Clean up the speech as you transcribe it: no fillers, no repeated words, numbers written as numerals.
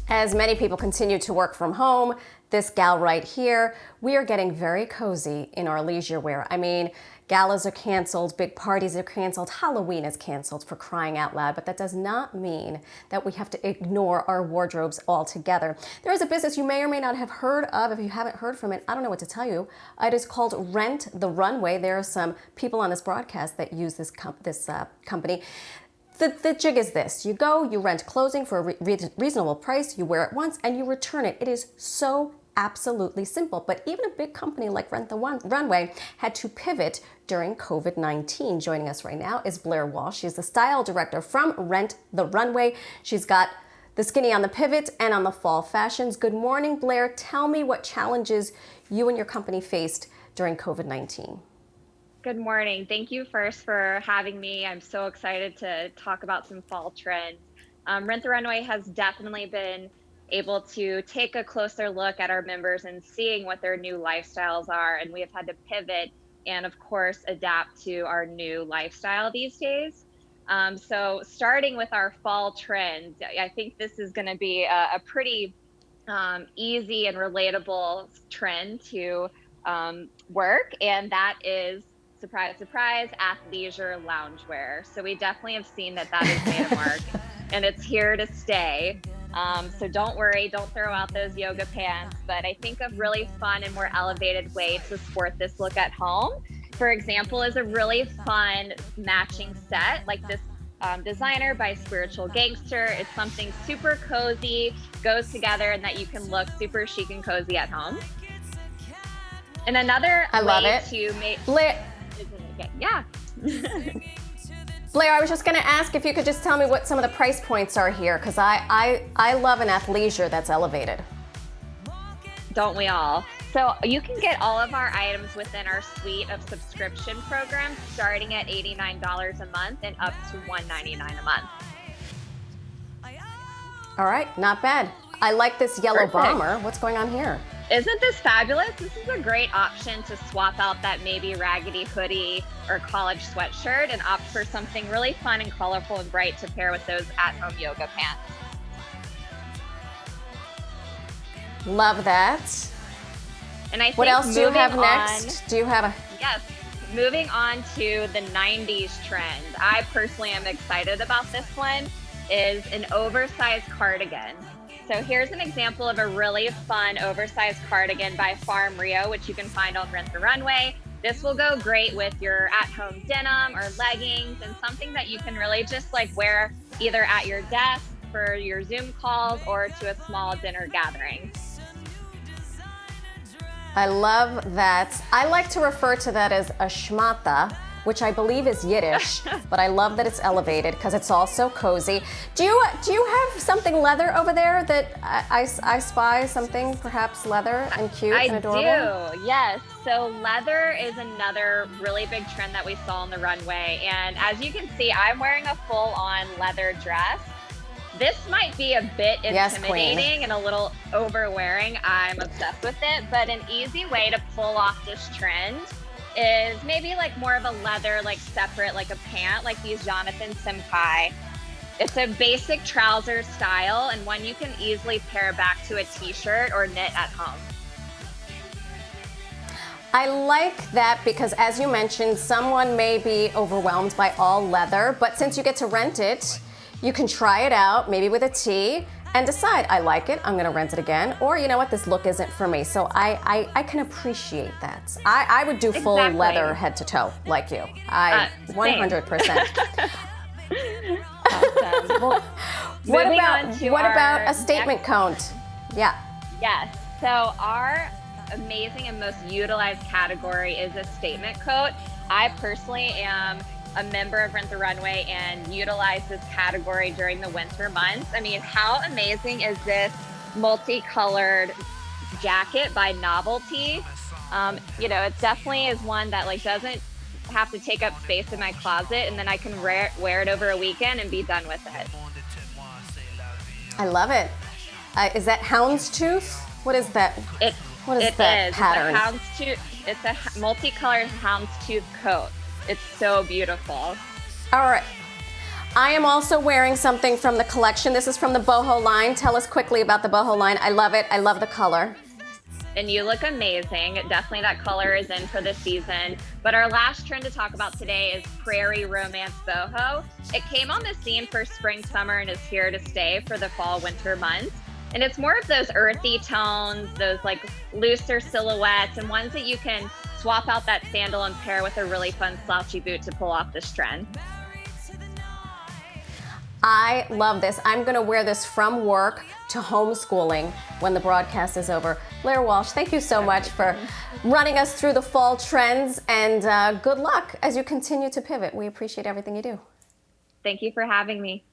As many people continue to work from home, this gal right here, we are getting very cozy in our leisure wear. I mean, galas are canceled, big parties are canceled, Halloween is canceled, for crying out loud, but that does not mean that we have to ignore our wardrobes altogether. There is a business you may or may not have heard of. If you haven't heard from it, I don't know what to tell you. It is called Rent the Runway. There are some people on this broadcast that use this company. The jig is this: you go, you rent clothing for a reasonable price, you wear it once, and you return it. It is so absolutely simple. But even a big company like Rent the Runway had to pivot during COVID-19. Joining us right now is Blaire Walsh. She's the style director from Rent the Runway. She's got the skinny on the pivot and on the fall fashions. Good morning, Blaire. Tell me what challenges you and your company faced during COVID-19. Good morning. Thank you first for having me. I'm so excited to talk about some fall trends. Rent the Runway has definitely been able to take a closer look at our members and seeing what their new lifestyles are. And we have had to pivot and, of course, adapt to our new lifestyle these days. So starting with our fall trends, I think this is going to be a pretty easy and relatable trend to work. And that is, surprise, surprise, athleisure loungewear. So we definitely have seen that has made a mark and it's here to stay. So don't worry, don't throw out those yoga pants, but I think a really fun and more elevated way to sport this look at home, for example, is a really fun matching set like this designer by Spiritual Gangster. It's something super cozy, goes together, and that you can look super chic and cozy at home. And another way to make... Yeah. Blaire, I was just going to ask if you could just tell me what some of the price points are here, because I love an athleisure that's elevated. Don't we all? So you can get all of our items within our suite of subscription programs, starting at $89 a month and up to $199 a month. All right, not bad. I like this yellow bomber. What's going on here? Isn't this fabulous? This is a great option to swap out that maybe raggedy hoodie or college sweatshirt and opt for something really fun and colorful and bright to pair with those at-home yoga pants. Love that. And I think what else do you have next? Do you have a... Yes. Moving on to the 90s trend. I personally am excited about this one. Is an oversized cardigan. So here's an example of a really fun oversized cardigan by Farm Rio, which you can find on Rent the Runway. This will go great with your at-home denim or leggings, and something that you can really just like wear either at your desk for your Zoom calls or to a small dinner gathering. I love that. I like to refer to that as a schmata, which I believe is Yiddish, but I love that it's elevated because it's also cozy. Do you have something leather over there that I spy something perhaps leather and cute and adorable? I do, yes. So leather is another really big trend that we saw on the runway. And as you can see, I'm wearing a full-on leather dress. This might be a bit intimidating and a little overwearing. I'm obsessed with it, but an easy way to pull off this trend is maybe like more of a leather, like separate, like a pant, like these Jonathan Simkai. It's a basic trouser style and one you can easily pair back to a t-shirt or knit at home. I like that because, as you mentioned, someone may be overwhelmed by all leather, but since you get to rent it, you can try it out, maybe with a tee, and decide, I like it, I'm gonna rent it again, or you know what, this look isn't for me. So I can appreciate that. I would do full leather head to toe, like you. 100%. Awesome. Well, what about a statement coat? Yeah. Yes, so our amazing and most utilized category is a statement coat. I personally am a member of Rent the Runway and utilize this category during the winter months. I mean, how amazing is this multicolored jacket by Novelty? You know, it definitely is one that like doesn't have to take up space in my closet, and then I can wear it over a weekend and be done with it. I love it. Is that houndstooth? What is that? What is that pattern? It's a multicolored houndstooth coat. It's so beautiful. All right. I am also wearing something from the collection. This is from the Boho line. Tell us quickly about the Boho line. I love it. I love the color. And you look amazing. Definitely that color is in for this season. But our last trend to talk about today is Prairie Romance Boho. It came on the scene for spring, summer, and is here to stay for the fall, winter months. And it's more of those earthy tones, those like looser silhouettes, and ones that you can swap out that sandal and pair with a really fun slouchy boot to pull off this trend. I love this. I'm going to wear this from work to homeschooling when the broadcast is over. Blaire Walsh, thank you so much for running us through the fall trends, and good luck as you continue to pivot. We appreciate everything you do. Thank you for having me.